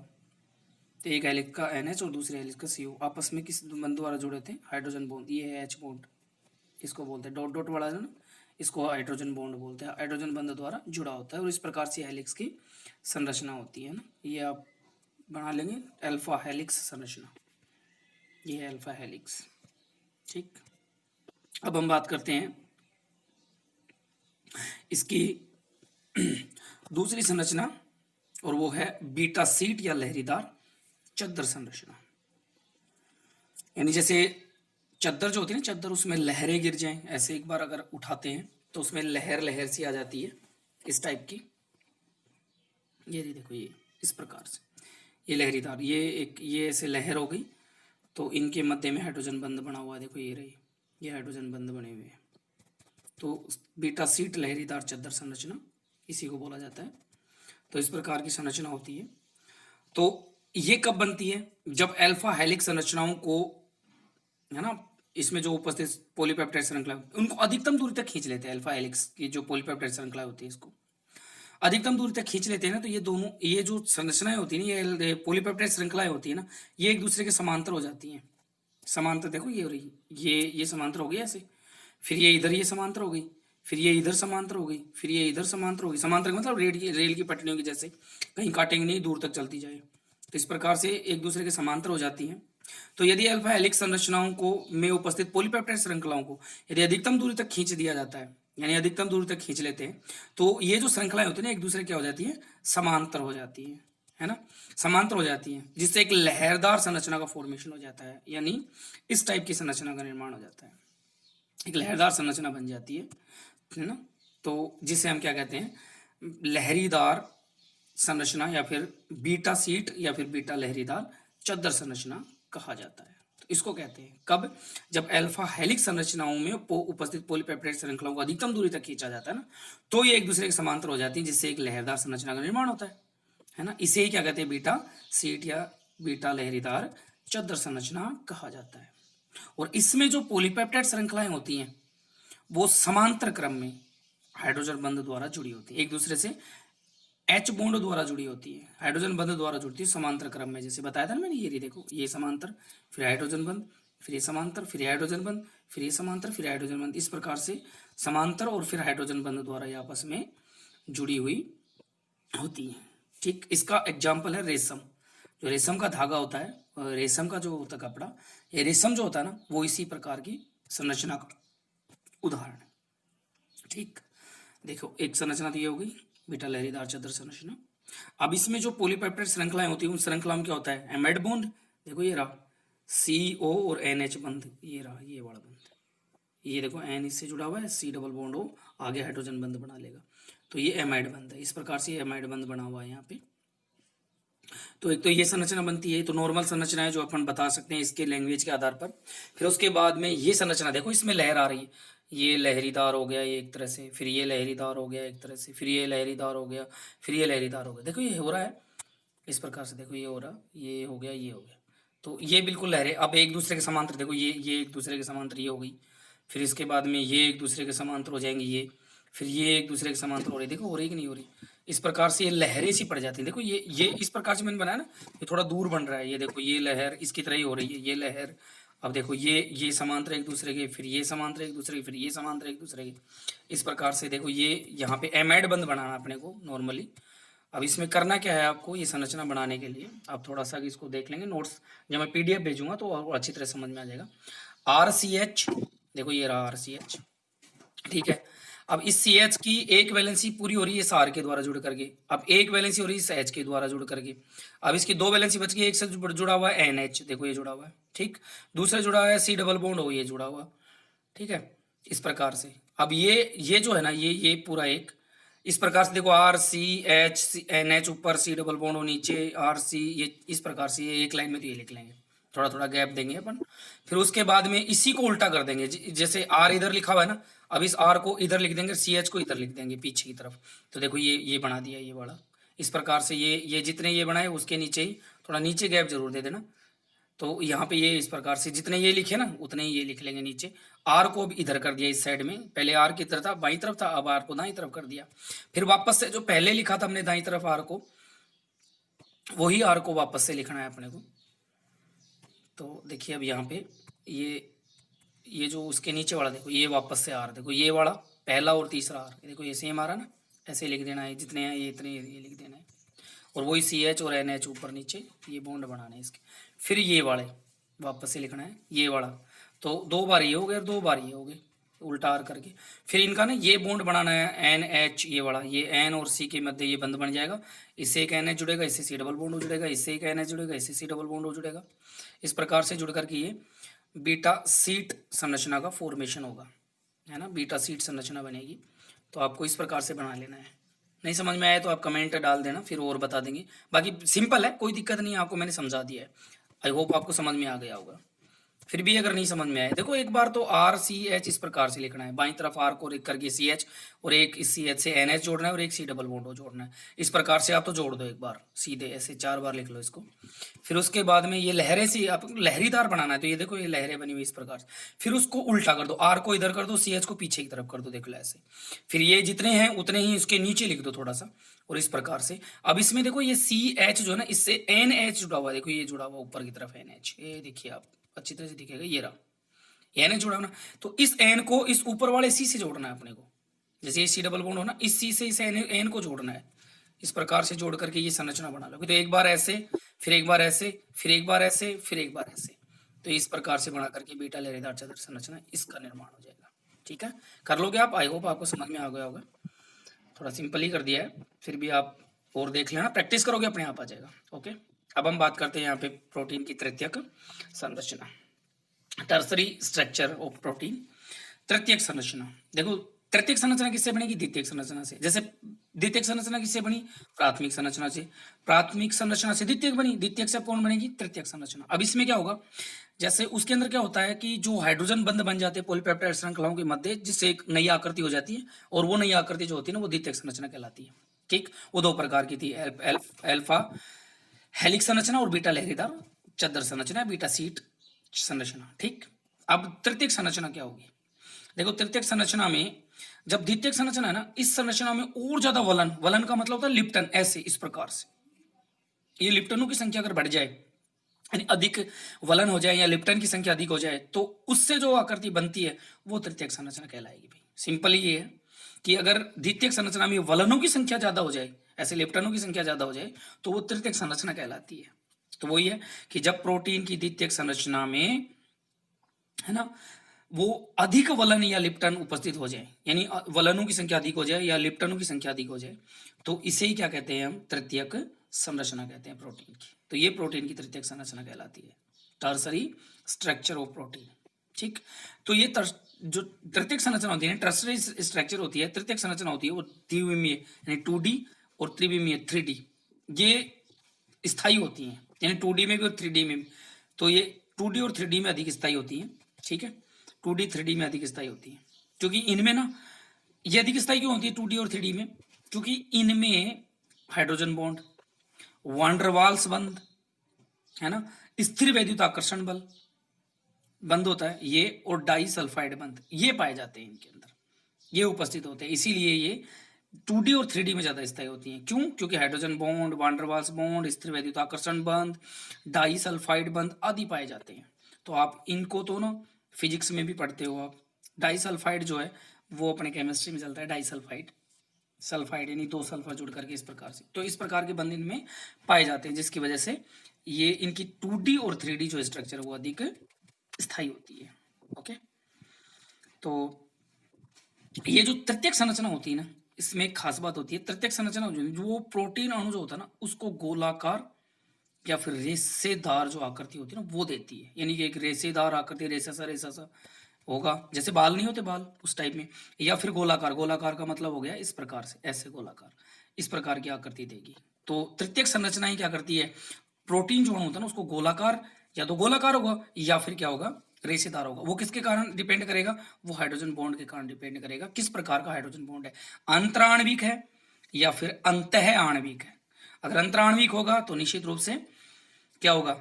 तो एक हेलिक्स का NH और दूसरे हेलिक्स का CO आपस में किस बंध द्वारा जुड़े थे, हाइड्रोजन बॉन्ड, ये है H बॉन्ड, इसको बोलते हैं डॉट डॉट वाला है ना, इसको हाइड्रोजन बॉन्ड बोलते हैं, हाइड्रोजन बंध द्वारा जुड़ा होता है और इस प्रकार से हेलिक्स की संरचना होती है ना। ये आप बना लेंगे अल्फा हेलिक्स संरचना, ये है अल्फा हेलिक्स। ठीक, अब हम बात करते हैं इसकी दूसरी संरचना, और वो है बीटा सीट या लहरीदार चद्दर संरचना। यानी जैसे चद्दर जो होती है ना, चद्दर उसमें लहरें गिर जाएं, ऐसे एक बार अगर उठाते हैं तो उसमें लहर लहर सी आ जाती है इस टाइप की, ये देखो ये इस प्रकार से, ये लहरीदार, ये एक ये ऐसे लहर हो गई, तो इनके मध्य में हाइड्रोजन बंध बना हुआ है, देखो ये रही, ये हाइड्रोजन बंध बने हुए हैं, तो बीटा सीट लहरीदार चद्दर संरचना इसी को बोला जाता है। तो इस प्रकार की संरचना होती है। तो ये कब बनती है, जब अल्फा हेलिक्स संरचनाओं को, है ना, इसमें जो उपस्थित पॉलीपेप्टाइड श्रृंखला उनको अधिकतम दूरी तक खींच लेते हैं, अल्फा हेलिक्स की जो पॉलीपेप्टाइड श्रृंखला होती है इसको अधिकतम दूरी तक खींच लेते हैं ना, तो ये दोनों, ये जो संरचनाएं होती है ना, ये पॉलीपेप्टाइड श्रृंखलाएं होती है ना, ये एक दूसरे के समांतर हो जाती हैं। समांतर देखो ये हो रही, ये समांतर हो गई ऐसे, फिर ये इधर ये समांतर हो गई, फिर ये इधर समांतर हो गई, फिर ये इधर समांतर हो गई। समांतर मतलब रेल की पटरियों की जैसे, कहीं काटेंगे नहीं, दूर तक चलती जाए, तो इस प्रकार से एक दूसरे के समांतर हो जाती हैं। तो यदि अल्फा हेलिक्स संरचनाओं को में उपस्थित पॉलीपेप्टाइड श्रृंखलाओं को यदि अधिकतम दूरी तक खींच दिया जाता है, यानी अधिकतम दूरी तक खींच लेते हैं, तो ये जो श्रृंखलाएं होती है ना, एक दूसरे क्या हो जाती है, समांतर हो जाती है ना, समांतर हो जाती है, जिससे एक लहरदार संरचना का फॉर्मेशन हो जाता है, यानी इस टाइप की संरचना का निर्माण हो जाता है, एक लहरदार संरचना बन जाती है ना। तो जिसे हम क्या कहते हैं, लहरीदार संरचना, या फिर बीटा सीट या फिर बीटा लहरीदार चद्दर संरचना कहा जाता है। तो इसको कहते हैं कब, जब अल्फा हेलिक्स संरचनाओं में उपस्थित पॉलीपेप्टाइड श्रृंखलाओं को अधिकतम दूरी तक खींचा जाता है ना, तो ये एक दूसरे के समांतर हो जाती है, जिससे एक लहरदार संरचना का निर्माण होता है ना। इसे ही क्या कहते हैं, बीटा सीट या बीटा लहरीदार चद्दर संरचना कहा जाता है। और इसमें जो पॉलीपेप्टाइड श्रृंखलाएं होती हैं वो समांतर क्रम में हाइड्रोजन बंध द्वारा जुड़ी होती है, एक दूसरे से H बॉन्ड द्वारा जुड़ी होती है, हाइड्रोजन बंध द्वारा जुड़ती है समांतर क्रम में, जैसे बताया था ना मैंने, ये देखो ये समांतर, फिर हाइड्रोजन बंध, फिर ये समांतर, फिर हाइड्रोजन बंध, फिर ये समांतर, फिर हाइड्रोजन बंध, इस प्रकार से समांतर और फिर हाइड्रोजन बंध द्वारा ये आपस में जुड़ी हुई होती है। ठीक, इसका एग्जाम्पल है रेशम, जो रेशम का धागा होता है, रेशम का जो होता है कपड़ा, ये रेशम जो होता है ना, वो इसी प्रकार की संरचना का उदाहरण है। ठीक, देखो एक संरचना तो ये हो गई बीटा लहरीदार चद्दर संरचना। अब इसमें जो पॉलीपेप्टाइड श्रृंखलाएं होती है, उन श्रृंखला में क्या होता है, एमाइड बॉन्ड, देखो ये रहा CO और NH बंध, ये रहा ये वाला बंध, ये देखो N इससे जुड़ा हुआ है, C डबल बॉन्ड हो, आगे हाइड्रोजन बंध बना लेगा, तो ये एमाइड बंध है, इस प्रकार से एमाइड बंध बना हुआ है यहाँ पे। तो एक तो ये संरचना बनती है, तो नॉर्मल संरचना है जो अपन बता सकते हैं इसके लैंग्वेज के आधार पर। फिर उसके बाद में ये संरचना देखो, इसमें लहर आ रही है, ये लहरीदार हो गया ये एक तरह से, फिर ये लहरीदार हो गया एक तरह से, फिर ये लहरीदार हो गया, फिर ये लहरीदार हो गया, देखो ये हो रहा है इस प्रकार से, देखो ये हो रहा, ये हो गया, ये हो गया, तो ये बिल्कुल लहरें अब एक दूसरे के समांतर, देखो ये एक दूसरे के समांतर ये हो गई, फिर इसके बाद में ये एक दूसरे के समांतर हो जाएंगे, ये फिर ये एक दूसरे के समांतर हो रही, देखो हो रही कि नहीं हो रही, इस प्रकार से ये लहरें सी पड़ जाती हैं। देखो ये इस प्रकार से मैंने बनाया ना, ये थोड़ा दूर बन रहा है, ये देखो ये लहर इसकी तरह ही हो रही है, ये लहर, अब देखो ये समांतर एक दूसरे के, फिर ये समांतर एक दूसरे के, फिर ये समांतर एक दूसरे के, इस प्रकार से देखो ये यहाँ पे एमाइड बंध बनाना अपने को नॉर्मली। अब इसमें करना क्या है आपको, ये संरचना बनाने के लिए आप थोड़ा सा इसको देख लेंगे, नोट्स जब मैं PDF भेजूंगा तो और अच्छी तरह समझ में आ जाएगा। RCH, देखो ये रहा RCH, ठीक है। अब इस CH की एक वैलेंसी पूरी हो रही है इस R के द्वारा जुड़ करके, अब एक वैलेंसी हो रही है इस H के द्वारा जुड़ करके, अब इसकी दो वैलेंसी बच गई, एक से जुड़ा हुआ है NH, देखो ये जुड़ा हुआ है, ठीक, दूसरा जुड़ा हुआ है C डबल बॉन्ड हो, ये जुड़ा हुआ, ठीक है, इस प्रकार से। अब ये जो है ना, ये पूरा एक इस प्रकार से देखो RCH NH ऊपर C डबल बॉन्ड हो नीचे RC, ये इस प्रकार से, ये एक लाइन में तो ये लिख लेंगे, थोड़ा थोड़ा गैप देंगे अपन, फिर उसके बाद में इसी को उल्टा कर देंगे, जैसे R इधर लिखा हुआ है ना, अब इस R को इधर लिख देंगे, CH को इधर लिख देंगे पीछे की तरफ, तो देखो ये बना दिया ये वाला, इस प्रकार से ये जितने ये बनाए उसके नीचे ही थोड़ा नीचे गैप जरूर दे देना, तो यहाँ पे ये इस प्रकार से जितने ये लिखे ना उतने ही ये लिख लेंगे नीचे। आर को भी इधर कर दिया इस साइड में, पहले आर की तरफ था बाई तरफ था, अब आर को दाई तरफ कर दिया। फिर वापस से जो पहले लिखा था हमने दाई तरफ आर को, वही आर को वापस से लिखना है अपने को। तो देखिए अब यहाँ पे ये जो उसके नीचे वाला देखो, ये वापस से आर, देखो ये वाला पहला और तीसरा आर, देखो ये सेम आ रहा ना, ऐसे लिख देना है, जितने हैं ये इतने ये लिख देना है। और वही सी एच और एन एच ऊपर नीचे ये बॉन्ड बनाने हैं इसके। फिर ये वाले वापस से लिखना है, ये वाला तो 2 बार ये हो गए और 2 बार ये हो गए उल्टा आर करके। फिर इनका ना ये बॉन्ड बनाना है एन एच, ये वाला, ये एन और सी के मध्य ये बंध बन जाएगा, इससे एक एन एच जुड़ेगा, इससे सी डबल बॉन्ड हो जुड़ेगा, इससे एक एन एच जुड़ेगा, इससे सी डबल बॉन्ड हो जुड़ेगा। इस प्रकार से जुड़ करके ये बीटा सीट संरचना का फॉर्मेशन होगा, है ना, बीटा सीट संरचना बनेगी। तो आपको इस प्रकार से बना लेना है। नहीं समझ में आया तो आप कमेंट डाल देना, फिर और बता देंगे। बाकी सिंपल है, कोई दिक्कत नहीं है, आपको मैंने समझा दिया है। आई होप आपको समझ में आ गया होगा। फिर भी अगर नहीं समझ में आए, देखो एक बार तो आर सी एच इस प्रकार से लिखना है, बाई तरफ आर को करके सी एच और एक इस सी एच से एन एच जोड़ना है और एक सी डबल बॉन्ड जोड़ना है। इस प्रकार से आप तो जोड़ दो एक बार सीधे, ऐसे 4 बार लिख लो इसको। फिर उसके बाद में ये लहरें सी आप लहरीदार बनाना है, तो ये देखो ये लहरें बनी हुई इस प्रकार से। फिर उसको उल्टा कर दो, आर को इधर कर दो, सी एच को पीछे की तरफ कर दो, देख लो ऐसे। फिर ये जितने हैं उतने ही उसके नीचे लिख दो थोड़ा सा, और इस प्रकार से। अब इसमें देखो ये सी एच जो है ना, इससे एन एच जुड़ा हुआ, देखो ये जुड़ा हुआ ऊपर की तरफ एन एच, ये देखिए आप अच्छी तरह से दिखेगा, ये रहा एन एच जुड़ा ना। तो इस एन को इस ऊपर वाले सी से जोड़ना है अपने को, जैसे ये सी डबल बॉन्ड हो ना, इस सी से इस एन को जोड़ना है। इस प्रकार से जोड़ करके ये संरचना बना लो। तो एक बार ऐसे, फिर एक बार ऐसे, फिर एक बार ऐसे, फिर एक बार ऐसे। तो इस प्रकार से बना करके बीटा लहरेदार चदर संरचना इसका निर्माण हो जाएगा। ठीक है, कर लोगे आप। आई होप आपको समझ में आ गया होगा। थोड़ा सिंपल ही कर दिया है, फिर भी आप और देख लेना, प्रैक्टिस करोगे अपने आप आ जाएगा। ओके, अब हम बात करते हैं यहाँ पे प्रोटीन की तृतीयक संरचना, टर्सरी स्ट्रक्चर ऑफ प्रोटीन। तृतीयक संरचना, देखो तृतीयक संरचना किससे बनेगी? द्वितीयक संरचना से। जैसे द्वितीयक संरचना किससे बनी? प्राथमिक संरचना से। प्राथमिक संरचना से द्वितीयक बनी, द्वितीयक से कौन बनेगी? तृतीयक संरचना। अब इसमें क्या होगा, जैसे उसके अंदर क्या होता है कि जो हाइड्रोजन बंध बन जाते हैं पॉलीपेप्टाइड श्रृंखलाओं के मध्य, जिससे एक नई आकृति हो जाती है, और वो नई आकृति जो होती है ना, वो द्वितीयक संरचना कहलाती है। ठीक, वो 2 प्रकार की थी, अल्फा हेलिक्स संरचना और बीटा लहरीदार चद्दर संरचना, बीटा सीट संरचना। ठीक, अब तृतीयक संरचना क्या होगी? देखो तृतीयक संरचना में जब द्वितीयक संरचना है ना, इस संरचना में और ज्यादा वलन, वलन का मतलब होता है लिप्टन, ऐसे इस प्रकार से। ये लिप्टनों की संख्या अगर बढ़ जाए, यानी अधिक वलन हो जाए या लिप्टन की संख्या अधिक हो जाए, तो उससे जो आकृति बनती है वो तृतीयक संरचना कहलाएगी भाई। सिंपल ये है कि अगर द्वितीयक संरचना में वलनों की संख्या ज्यादा हो जाए, ऐसे लिप्टनों की संख्या ज्यादा हो जाए, तो वो तृतीयक संरचना कहलाती है। तो वही है कि जब प्रोटीन की द्वितीयक संरचना में, है ना, वो अधिक वलन या लिप्टन उपस्थित हो जाए, यानी वलनों की संख्या अधिक हो जाए या लिप्टनों की संख्या अधिक हो जाए, तो इसे ही क्या कहते हैं हम? तृतीयक संरचना कहते हैं प्रोटीन की। तो ये प्रोटीन की तृतीयक संरचना कहलाती है, टर्सरी स्ट्रक्चर ऑफ प्रोटीन। ठीक, तो ये जो तृतीयक संरचना होती है, टर्सरी स्ट्रक्चर होती है, तृतीयक संरचना होती है, वो द्विविमीय यानी 2D और त्रिविमीय 3D, ये स्थायी होती हैं, यानी 2D में भी और 3D में भी। तो ये 2D और 3D में अधिक स्थायी होती हैं। ठीक है, 2D 3D में अधिक स्थायी होती है, क्योंकि इनमें ना ये अधिक स्थायी क्यों होती है 2D और 3D में? क्योंकि इनमें हाइड्रोजन बॉन्ड, वांडरवाल्स बंध, है ना, स्थिर वैद्युत आकर्षण बल बंद होता है ये, और डाई सल्फाइड बंध ये पाए जाते हैं इनके अंदर, ये उपस्थित होते हैं। इसीलिए ये 2D और 3D में ज्यादा स्थायी होती हैं। क्यों? क्योंकि हाइड्रोजन बॉन्ड, वांडरवाल्स बॉन्ड, स्थिर वैद्युत आकर्षण बंध, डाई सल्फाइड बंध आदि पाए जाते हैं। तो आप इनको तो ना फिजिक्स में भी पढ़ते हो आप। डाई सल्फाइड जो है वो अपने केमिस्ट्री में चलता है, डाई सल्फाइड, सल्फाइड यानी 2 सल्फर जुड़ करके इस प्रकार से। तो इस प्रकार के बंध इनमें पाए जाते हैं, जिसकी वजह से ये इनकी 2D और 3D जो स्ट्रक्चर है वो अधिक स्थायी होती है। ओके, तो ये जो तृतीयक संरचना होती है ना, इसमें एक खास बात होती है। तृतीयक संरचना जो वो प्रोटीन अणु जो होता है ना, उसको गोलाकार या फिर रेसेदार जो आकृति होती है ना वो देती है, यानी कि एक रेसेदार आकृति, रेसा सा होगा, जैसे बाल नहीं होते बाल, उस टाइप में, या फिर गोलाकार, गोलाकार का मतलब हो गया इस प्रकार से, ऐसे गोलाकार, इस प्रकार की आकृति देगी। तो तृतीयक संरचना ही क्या करती है, प्रोटीन जो होता है ना उसको गोलाकार, या तो गोलाकार होगा या फिर क्या होगा, रेशेदार होगा। वो किसके कारण डिपेंड करेगा? वो हाइड्रोजन बॉन्ड के कारण डिपेंड करेगा, किस प्रकार का हाइड्रोजन बॉन्ड है, अंतराणविक है या फिर अंतः आणविक है। अगर अंतराणविक होगा तो निश्चित रूप से क्या होगा,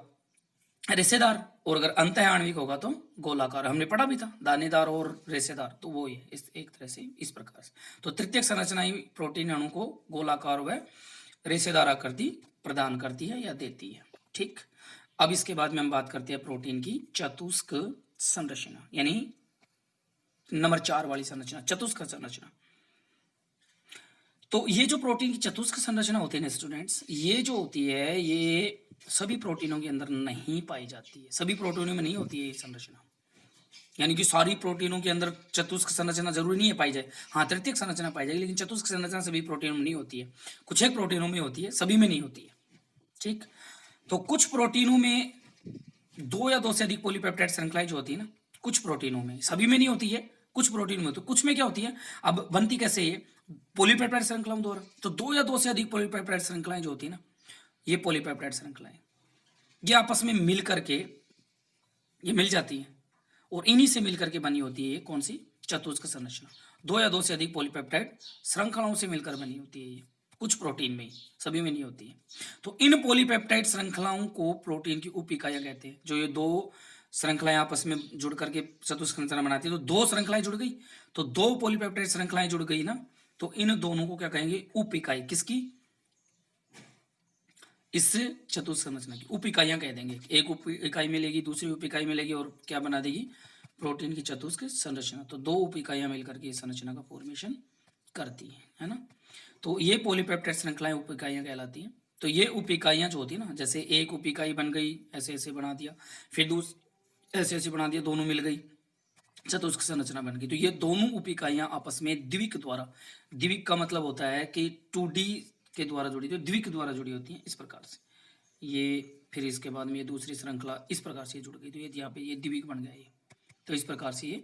रेशेदार, और अगर अंतः आणविक होगा तो गोलाकार। हमने पढ़ा भी था दानेदार और रेशेदार, तो वो है इस एक तरह से इस प्रकार से। तो तृतीयक संरचना ही प्रोटीन अणु को गोलाकार व रेशेदार आकृति प्रदान करती है या देती है। ठीक, अब इसके बाद में हम बात करते हैं प्रोटीन की चतुष्क संरचना, यानी नंबर 4 वाली संरचना, चतुष्क संरचना। तो ये जो प्रोटीन की चतुष्क संरचना होती है ना स्टूडेंट्स, ये जो होती है ये सभी प्रोटीनों के अंदर नहीं पाई जाती है, सभी प्रोटीनों में नहीं होती है ये संरचना। यानी कि सारी प्रोटीनों के अंदर चतुष्क संरचना जरूरी नहीं है पाई जाए, हाँ तृतीयक संरचना पाई जाएगी, लेकिन चतुष्क संरचना सभी प्रोटीनों में नहीं होती है, कुछ एक प्रोटीनों में होती है, सभी में नहीं होती है। ठीक, तो कुछ प्रोटीनों में 2 या 2 से अधिक पॉलीपेप्टाइड श्रृंखलाएं जो होती है ना, कुछ प्रोटीनों में, सभी में नहीं होती है, कुछ प्रोटीन में होती है। कुछ में क्या होती है, अब बनती कैसे है पॉलीपेप्टाइड श्रृंखलाओं द्वारा, तो 2 या 2 से अधिक पॉलीपेप्टाइड श्रृंखलाएं जो होती है ना, ये पॉलीपेप्टाइड श्रृंखलाएं ये आपस में मिल करके ये मिल जाती है, और इन्हीं से मिलकर के बनी होती है कौन सी चतुष्क संरचना। 2 या 2 से अधिक पॉलीपेप्टाइड श्रृंखलाओं से मिलकर बनी होती है ये, कुछ प्रोटीन में ही, सभी में नहीं होती है। तो इन पॉलीपेप्टाइड श्रृंखलाओं को प्रोटीन की उप इकाइयां कहते हैं। जो ये 2 श्रृंखलाएं आपस में जुड़ करके चतुष्क संरचना बनाती है, तो 2 श्रृंखलाएं जुड़ गई, तो 2 पॉलीपेप्टाइड श्रृंखलाएं जुड़ गई ना, तो इन दोनों को क्या कहेंगे, उप इकाई। किसकी, इस चतुष्क संरचना की उप इकाइयां कह देंगे। एक उप इकाई मिलेगी, दूसरी उप इकाई मिलेगी, और क्या बना देगी, प्रोटीन की चतुष्क संरचना। तो 2 उप इकाइयां मिलकर के इस संरचना का फॉर्मेशन करती है ना। तो ये पॉलीपेप्टाइड श्रृंखलाएं उप इकाइयां कहलाती हैं। तो ये उप इकाइयां जो होती है ना, जैसे एक उप इकाई बन गई, ऐसे ऐसे बना दिया, फिर ऐसे ऐसे बना दिया, दोनों मिल गई, चतुष्क संरचना बन गई। तो ये दोनों उप इकाइयां आपस में द्विक द्वारा, द्विक का मतलब होता है कि 2D के द्वारा जुड़ी, तो द्विक द्वारा जुड़ी होती है इस प्रकार से। ये फिर इसके बाद में ये दूसरी श्रृंखला इस प्रकार से जुड़ गई, तो ये यहाँ पे ये द्विक बन गया ये। तो इस प्रकार से ये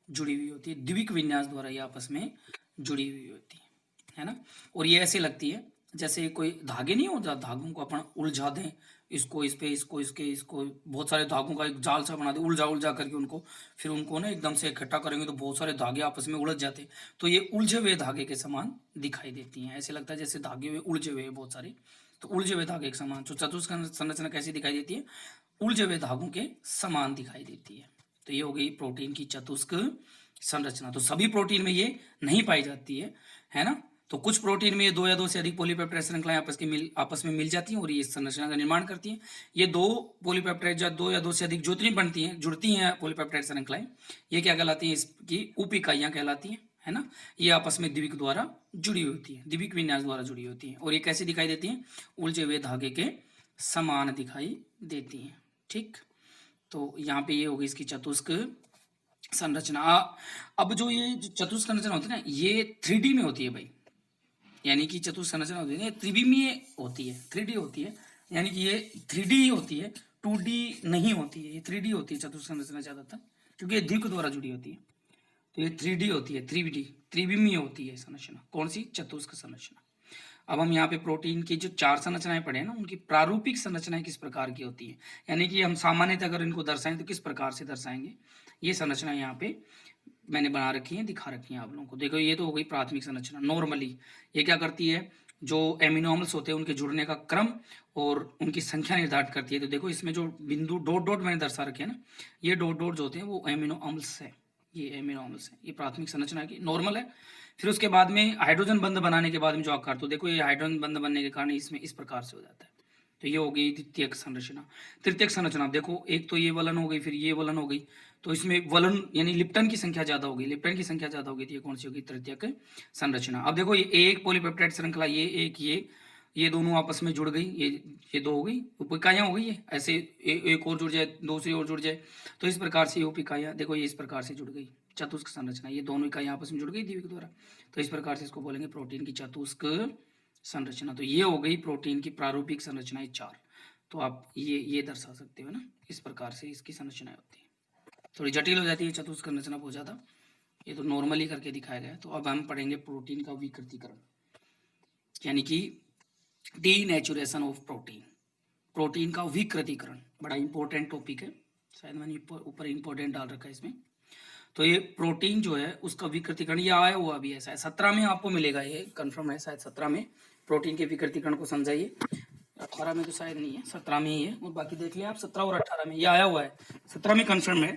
जुड़ी हुई होती है, द्विक विन्यास द्वारा ये आपस में जुड़ी हुई होती है ना। और ये ऐसे लगती है जैसे कोई धागे नहीं होता, धागों को अपन उलझा दें, इसको इस पे, इसको इसके, इसको बहुत सारे धागों का एक जाल सा बना दे, उलझा उलझा करके उनको, फिर उनको ना एकदम से इकट्ठा करेंगे तो बहुत सारे धागे आपस में उलझ जाते हैं। तो ये उलझे हुए धागे के समान दिखाई देती हैं, ऐसे लगता है जैसे धागे हुए उलझे हुए बहुत सारे, तो उलझे हुए धागे के समान। तो चतुष्क संरचना कैसी दिखाई देती है, उलझे हुए धागों के समान दिखाई देती है। तो ये हो गई प्रोटीन की चतुष्क संरचना। तो सभी प्रोटीन में ये नहीं पाई जाती है ना। तो कुछ प्रोटीन में ये 2 या 2 से अधिक पॉलीपेप्टाइड श्रृंखलाएं आपस में मिल जाती हैं और ये इस संरचना का निर्माण करती हैं। ये 2 पॉलीपेप्टाइड या 2 या 2 से अधिक जितनी बनती हैं, जुड़ती हैं पॉलीपेप्टाइड श्रृंखलाएं, ये क्या कहलाती हैं, इसकी उप इकाइयां कहलाती हैं, है ना। ये आपस में द्विक द्वारा जुड़ी होती है, द्विक विन्यास द्वारा जुड़ी होती है, और ये कैसे दिखाई देती हैं, उलझे हुए धागे के समान दिखाई देती हैं। ठीक, तो यहाँ पे ये होगी इसकी चतुष्क संरचना। अब जो ये चतुष्क संरचना होती है ना, ये 3D में होती है भाई, यानी कि चतुष्क संरचना होती है त्रिविमीय होती है, 3D होती है, यानी कि ये 3D होती है, 2D नहीं होती है, ये 3D होती है चतुष्क संरचना ज्यादातर, क्योंकि ये द्विक द्वारा जुड़ी होती है। तो ये 3D होती है, 3D त्रिविमीय होती है संरचना, कौन सी, चतुष्क संरचना। अब हम यहाँ पे प्रोटीन की जो 4 संरचनाएं पढ़े हैं ना, उनकी प्रारूपिक संरचनाएं किस प्रकार की होती है, यानी कि हम सामान्यतः अगर इनको दर्शाएं तो किस प्रकार से दर्शाएंगे, ये संरचना यहाँ पे मैंने बना रखी है, दिखा रखी है आप लोगों को। देखो ये तो हो गई प्राथमिक संरचना। नॉर्मली ये क्या करती है, जो एमिनो अम्ल्स होते हैं उनके जुड़ने का क्रम और उनकी संख्या निर्धारित करती है। तो देखो इसमें जो बिंदु डॉट डॉट मैंने दर्शा रखे हैं ना, ये डॉट डॉट जो होते हैं वो एमिनो अम्ल्स है, ये एमिनो अम्ल्स है, ये प्राथमिक संरचना की नॉर्मल है। फिर उसके बाद में हाइड्रोजन बंध बनाने के बाद में जो आकार, तो देखो ये हाइड्रोजन बंध बनने के कारण इसमें इस प्रकार से हो जाता है। तो ये हो गई द्वितीयक संरचना। तृतीयक संरचना देखो, एक तो ये वलन हो गई, फिर ये वलन हो गई, तो इसमें वलन यानी लिप्टन की संख्या ज्यादा होगी, लिप्टन की संख्या ज्यादा होगी, तो ये कौन सी होगी, तृतीयक संरचना। अब देखो ये एक पॉलीपेप्टाइड श्रृंखला, ये एक, ये दोनों आपस में जुड़ गई, ये 2 हो गई, उपिकाइयां हो गई है, ऐसे एक और जुड़ जाए, दूसरी और जुड़ जाए, तो इस प्रकार से उपिकाइयां, देखो ये इस प्रकार से जुड़ गई चतुष्क संरचना, ये दोनों इकाइयां आपस में जुड़ गई द्विक द्वारा, तो इस प्रकार से इसको बोलेंगे प्रोटीन की चतुष्क संरचना। तो ये हो गई प्रोटीन की प्रारूपिक संरचनाएं 4। तो आप ये दर्शा सकते हो ना, इस प्रकार से इसकी संरचनाएं होती है। थोड़ी जटिल हो जाती है चतुष्क संरचना बहुत ज्यादा, ये तो नॉर्मली करके दिखाया गया है। तो अब हम पढ़ेंगे प्रोटीन का विकृतीकरण, यानी कि डीनेचुरेशन ऑफ प्रोटीन, प्रोटीन का विकृतीकरण, बड़ा इंपॉर्टेंट टॉपिक है, शायद मैंने ऊपर इंपॉर्टेंट डाल रखा है इसमें। तो ये प्रोटीन जो है उसका विकृतीकरण, ये आया हुआ भी है, शायद 17 में आपको मिलेगा, ये कंफर्म है, शायद 17 में प्रोटीन के विकृतीकरण को समझाइए। 18 में तो शायद नहीं है, 17 में ही है, और बाकी देख लिया आप 17 और 18 में ये आया हुआ है, 17 में कंफर्म है।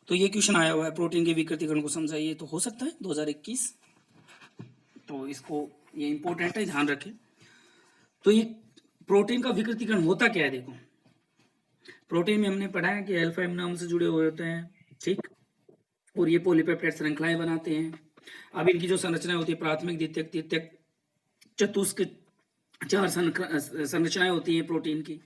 तो ये क्वेश्चन आया हुआ है, प्रोटीन के विकृतीकरण को समझाइए, तो हो सकता है 2021, तो इसको ये इंपॉर्टेंट है, ध्यान रखें। तो ये प्रोटीन का विकृतीकरण होता क्या है, देखो प्रोटीन में हमने पढ़ा है कि अल्फा एमिनो एसिड से जुड़े हुए होते हैं, ठीक, और ये पॉलीपेप्टाइड श्रृंखलाएं बनाते हैं। अब इनकी जो संरचना होती है, प्राथमिक, द्वितीयक, तृतीयक, चतुष्क, 4 संरचनाएं होती हैं प्रोटीन की,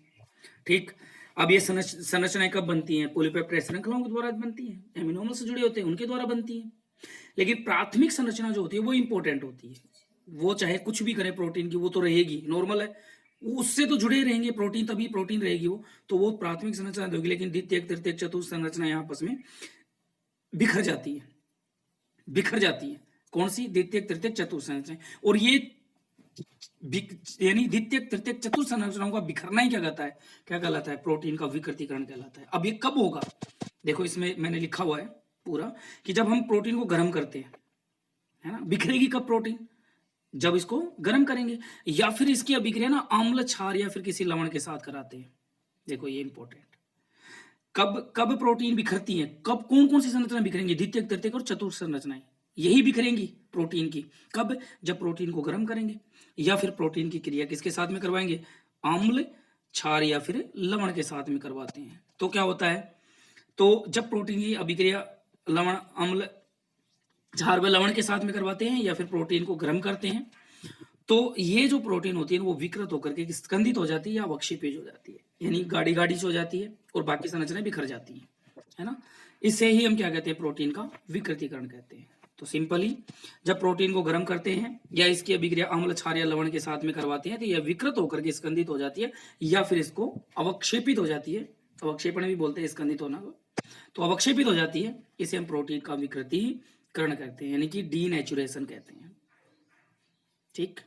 ठीक। अब ये संरचनाएं कब बनती हैं, पॉलीपेप्टाइड श्रृंखलाओं के द्वारा बनती हैं, एमिनो एसिड से जुड़े होते हैं उनके द्वारा बनती हैं। लेकिन प्राथमिक संरचना जो होती है वो इंपॉर्टेंट होती है, वो चाहे कुछ भी करे प्रोटीन की, वो तो रहेगी, नॉर्मल है, उससे तो जुड़े रहेंगे प्रोटीन, तभी प्रोटीन रहेगी वो, तो वो प्राथमिक संरचना होगी। लेकिन द्वितीयक, तृतीयक, चतुर्थ संरचना आपस में बिखर जाती है, बिखर जाती है। कौन सी, द्वितीयक, तृतीयक, चतुर्थ संरचना, और ये यानी द्वितीयक, तृतीयक, चतुर्थ संरचनाओं का बिखरना ही क्या कहता है, क्या कहलाता है, प्रोटीन का विकृतीकरण कहलाता है। अब ये कब होगा, देखो इसमें मैंने लिखा हुआ है पूरा कि जब हम प्रोटीन को गर्म करते हैं, है ना, बिखरेगी कब प्रोटीन, जब इसको गर्म करेंगे, या फिर इसकी अभिक्रिया ना आम्ल क्षार या फिर किसी लवण के साथ कराते हैं। देखो ये इंपॉर्टेंट, कब कब प्रोटीन बिखरती है, कब कौन कौन सी संरचना बिखरेंगी, द्वितीयक, तृतीयक और चतुर्थ संरचनाएं यही बिखरेंगी प्रोटीन की, कब, जब प्रोटीन को गर्म करेंगे, या फिर प्रोटीन की क्रिया किसके साथ में करवाएंगे, आम्ल क्षार या फिर लवण के साथ में करवाते हैं। तो क्या होता है, तो जब प्रोटीन की अभिक्रिया लवण, अम्ल, क्षार व लवण के साथ में करवाते हैं या फिर प्रोटीन को गर्म करते हैं, तो ये जो प्रोटीन होती है वो विकृत होकर के स्कंदित हो जाती है या अवक्षेपित हो जाती है, यानी गाढ़ी गाढ़ी से हो जाती है और बाकी संरचनाएं बिखर जाती हैं, है ना। इससे ही हम क्या कहते हैं, प्रोटीन का विकृतीकरण कहते हैं। तो सिंपली जब प्रोटीन को गर्म करते हैं या इसकी अभिक्रिया अम्ल, क्षार या लवण के साथ में करवाते हैं, तो यह विकृत होकर के स्कंदित हो जाती है या फिर इसको अवक्षेपित हो जाती है, अवक्षेपण भी बोलते हैं स्कंदित होना को, तो अवक्षेपित हो जाती है, इसे हम प्रोटीन का विकृतीकरण कहते हैं, यानी कि डीनेचुरेशन कहते हैं, ठीक।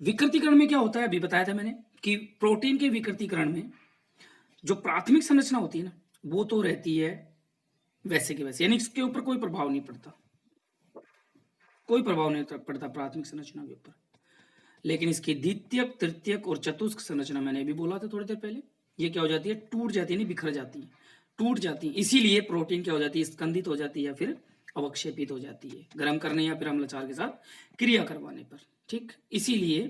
विकृतीकरण में क्या होता है, अभी बताया था मैंने कि प्रोटीन के विकृतीकरण में जो प्राथमिक संरचना होती है ना, वो तो रहती है वैसे के वैसे, यानी इसके ऊपर कोई प्रभाव नहीं पड़ता, कोई प्रभाव नहीं पड़ता प्राथमिक संरचना के ऊपर। लेकिन इसकी द्वितीयक, तृतीयक और चतुष्क संरचना, मैंने अभी बोला था थोड़ी देर पहले, ये क्या हो जाती है, टूट जाती है, नहीं बिखर जाती है, टूट जाती है। इसीलिए प्रोटीन क्या हो जाती है, स्कंदित हो जाती है या फिर अवक्षेपित हो जाती है गर्म करने या फिर अम्लक्षार के साथ क्रिया करवाने पर, ठीक। इसीलिए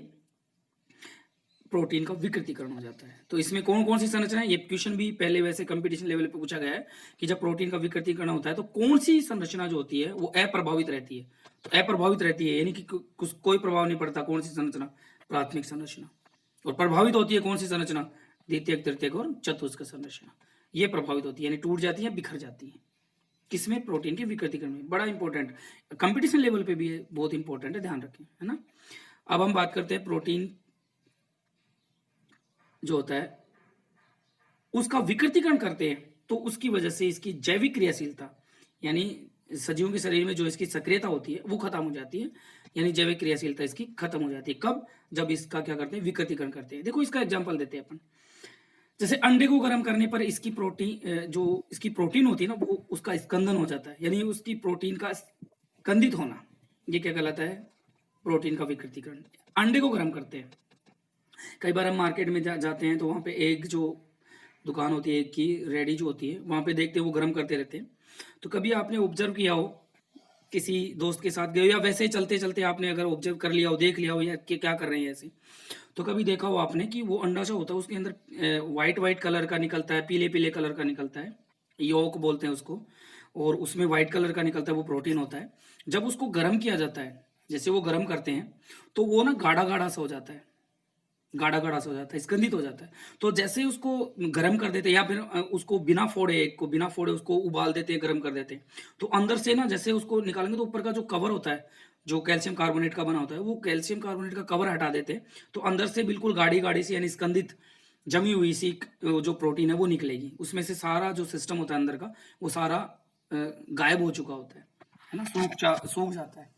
प्रोटीन का विकृतीकरण हो जाता है। तो इसमें कौन कौन सी संरचना है, ये क्वेश्चन भी पहले वैसे कंपटीशन लेवल पे पूछा गया है कि जब प्रोटीन का विकृतीकरण होता है तो कौन सी संरचना जो होती है वो अप्रभावित रहती है, तो अप्रभावित रहती है यानी कि कोई प्रभाव नहीं पड़ता, कौन सी संरचना, प्राथमिक संरचना, और प्रभावित होती है कौन सी संरचना, द्वितीयक, तृतीयक और चतुष्क संरचना, ये प्रभावित होती है, यानी टूट जाती है, बिखर जाती है, किसमें, प्रोटीन के विकृतीकरण में। बड़ा इंपॉर्टेंट, कंपटीशन लेवल पे भी बहुत इंपॉर्टेंट है, ध्यान रखें, है ना। अब हम बात करते हैं प्रोटीन जो होता है उसका विकृतीकरण करते हैं, तो उसकी वजह से इसकी जैविक क्रियाशीलता, यानी सजीवों के शरीर में जो इसकी सक्रियता होती है वो खत्म हो जाती है, यानी जैविक क्रियाशीलता इसकी खत्म हो जाती है, कब, जब इसका क्या करते हैं, विकृतीकरण करते हैं। देखो इसका एग्जांपल देते हैं अपन, जैसे अंडे को गर्म करने पर इसकी प्रोटीन, जो इसकी प्रोटीन होती है ना, वो उसका स्कंदन हो जाता है, यानी उसकी प्रोटीन का स्कंदित होना, ये क्या कहलाता है, प्रोटीन का विकृतीकरण। अंडे को गर्म करते हैं, कई बार हम मार्केट में जाते हैं तो वहाँ पे एक जो दुकान होती है, एक की रेडी जो होती है, वहाँ पे देखते हैं वो गर्म करते रहते हैं। तो कभी आपने ऑब्जर्व किया हो, किसी दोस्त के साथ गए हो या वैसे ही चलते चलते आपने अगर ऑब्जर्व कर लिया हो, देख लिया हो या कि क्या कर रहे हैं ऐसे, तो कभी देखा हो आपने कि वो अंडा जो होता है उसके अंदर वाइट वाइट कलर का निकलता है, पीले पीले कलर का निकलता है, योक बोलते हैं उसको, और उसमें वाइट कलर का निकलता है, वो प्रोटीन होता है। जब उसको गर्म किया जाता है, जैसे वो गर्म करते हैं तो वो ना गाढ़ा गाढ़ा सा हो जाता है, गाढ़ा गाढ़ा सा हो जाता है, स्कंदित हो जाता है। तो जैसे उसको गर्म कर देते हैं या फिर उसको बिना फोड़े, एक को बिना फोड़े उसको उबाल देते हैं, गर्म कर देते हैं, तो अंदर से ना जैसे उसको निकालेंगे तो ऊपर का जो कवर होता है, जो कैल्शियम कार्बोनेट का बना होता है, वो कैल्शियम कार्बोनेट का कवर हटा देते हैं, तो अंदर से बिल्कुल गाढ़ी गाढ़ी सी, यानी स्कंदित जमी हुई सी जो प्रोटीन है वो निकलेगी, उसमें से सारा जो सिस्टम होता है अंदर का वो सारा गायब हो चुका होता है ना, सूख जाता है।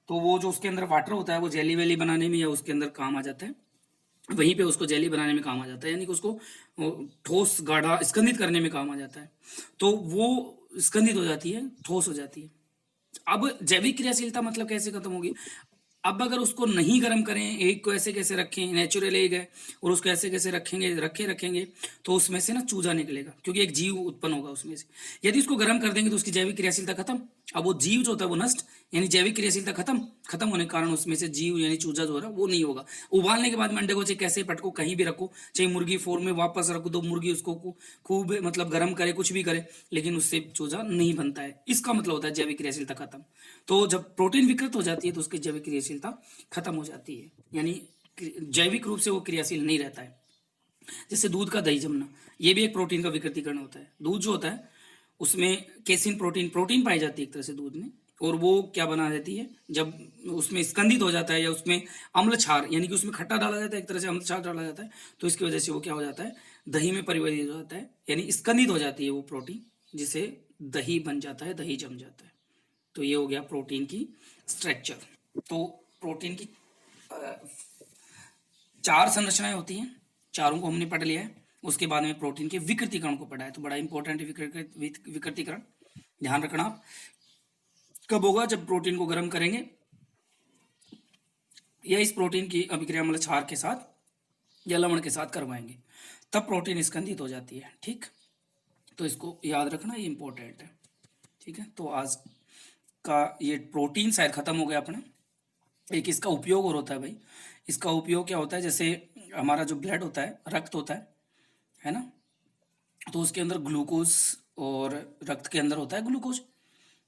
तो वो जो उसके अंदर वाटर होता है वो जेली वेली बनाने में या उसके अंदर काम आ जाता है, वहीं पे उसको जेली बनाने में काम आ जाता है, यानी कि उसको ठोस गाढ़ा स्कंदित करने में काम आ जाता है। तो वो स्कंदित हो जाती है, ठोस हो जाती है। अब जैविक क्रियाशीलता मतलब कैसे खत्म होगी, अब अगर उसको नहीं गर्म करें, एग को ऐसे कैसे रखें, नेचुरल एग है और उसको ऐसे कैसे रखेंगे, रखेंगे तो उसमें से ना चूजा निकलेगा, क्योंकि एक जीव उत्पन्न होगा उसमें से। यदि उसको गर्म कर देंगे तो उसकी जैविक क्रियाशीलता खत्म। अब वो जीव जो होता है वो नष्ट, यानी जैविक क्रियाशीलता खत्म होने के कारण उसमें से जीव यानी चूजा जो है वो नहीं होगा। उबालने के बाद में अंडे को चाहे कैसे पटको, कहीं भी रखो, चाहे मुर्गी फॉर्म में वापस रखो, तो मुर्गी उसको खूब मतलब गर्म करे, कुछ भी करे, लेकिन उससे चूजा नहीं बनता है। इसका मतलब होता है जैविक क्रियाशीलता खत्म। तो जब प्रोटीन विकृत हो जाती है तो उसकी जैविक क्रियाशीलता खत्म हो जाती है, यानी जैविक रूप से वो क्रियाशील नहीं रहता है। जैसे दूध का दही जमना, ये भी एक प्रोटीन का विकृतीकरण होता है। दूध जो होता है उसमें केसिन प्रोटीन पाई जाती है एक तरह से दूध में, और वो क्या बना देती है, जब उसमें स्कंदित हो जाता है या उसमें अम्ल क्षार यानी कि उसमें खट्टा डाला जाता है, एक तरह से अम्ल क्षार डाला जाता है, तो इसकी वजह से वो क्या हो जाता है, दही में परिवर्तित हो जाता है, यानी स्कंदित हो जाती है वो प्रोटीन, जिसे दही बन जाता है, दही जम जाता है। तो ये हो गया प्रोटीन की स्ट्रक्चर। तो प्रोटीन की चार संरचनाएं होती हैं, चारों को हमने पढ़ लिया है। उसके बाद में प्रोटीन के विकृतीकरण को पढ़ा है, तो बड़ा इंपॉर्टेंट विकृतीकरण, ध्यान रखना आप। कब होगा, जब प्रोटीन को गर्म करेंगे या इस प्रोटीन की अभिक्रिया मतलब क्षार के साथ या लवण के साथ करवाएंगे, तब प्रोटीन स्कंदित हो जाती है। ठीक, तो इसको याद रखना, ये इंपॉर्टेंट है। ठीक है, तो आज का ये प्रोटीन शायद खत्म हो गया अपना। एक इसका उपयोग और होता है भाई। इसका उपयोग क्या होता है, जैसे हमारा जो ब्लड होता है, रक्त होता है ना, तो उसके अंदर ग्लूकोज, और रक्त के अंदर होता है ग्लूकोज।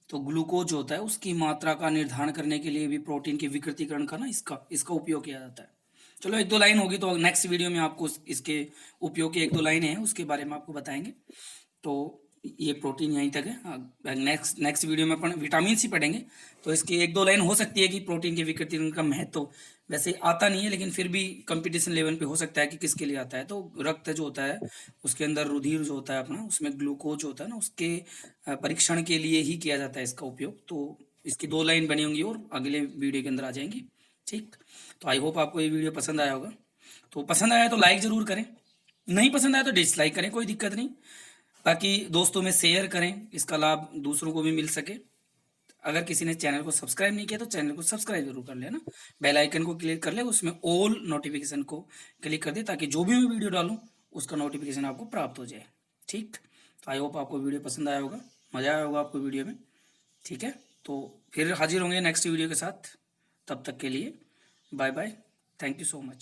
तो ग्लूकोज जो होता है उसकी मात्रा का निर्धारण करने के लिए भी प्रोटीन के विकृतीकरण का ना इसका उपयोग किया जाता है। चलो एक दो लाइन होगी, तो नेक्स्ट वीडियो में आपको इसके उपयोग की एक दो लाइनें हैं, उसके बारे में आपको बताएंगे। तो ये प्रोटीन यहीं तक है। नेक्स्ट वीडियो में अपन विटामिन सी पढ़ेंगे, तो इसकी एक दो लाइन हो सकती है कि प्रोटीन के विकृतीकरण का महत्व वैसे आता नहीं है, लेकिन फिर भी कंपटीशन लेवल पे हो सकता है कि किसके लिए आता है। तो रक्त जो होता है उसके अंदर रुधिर जो होता है अपना, उसमें ग्लूकोज होता है ना, उसके परीक्षण के लिए ही किया जाता है इसका उपयोग। तो इसकी दो लाइन बनी होंगी और अगले वीडियो के अंदर आ जाएंगी। ठीक, तो आई होप आपको ये वीडियो पसंद आया होगा। तो पसंद आया तो लाइक ज़रूर करें, नहीं पसंद आया तो डिसलाइक करें, कोई दिक्कत नहीं। बाकी दोस्तों में शेयर करें, इसका लाभ दूसरों को भी मिल सके। अगर किसी ने चैनल को सब्सक्राइब नहीं किया तो चैनल को सब्सक्राइब जरूर कर लेना, बेल आइकन को क्लिक कर ले, उसमें ऑल नोटिफिकेशन को क्लिक कर दे, ताकि जो भी मैं वीडियो डालूं उसका नोटिफिकेशन आपको प्राप्त हो जाए। ठीक, तो आई होप आपको वीडियो पसंद आया होगा, मज़ा आया होगा आपको वीडियो में। ठीक है, तो फिर हाजिर होंगे नेक्स्ट वीडियो के साथ। तब तक के लिए bye bye, thank you so much.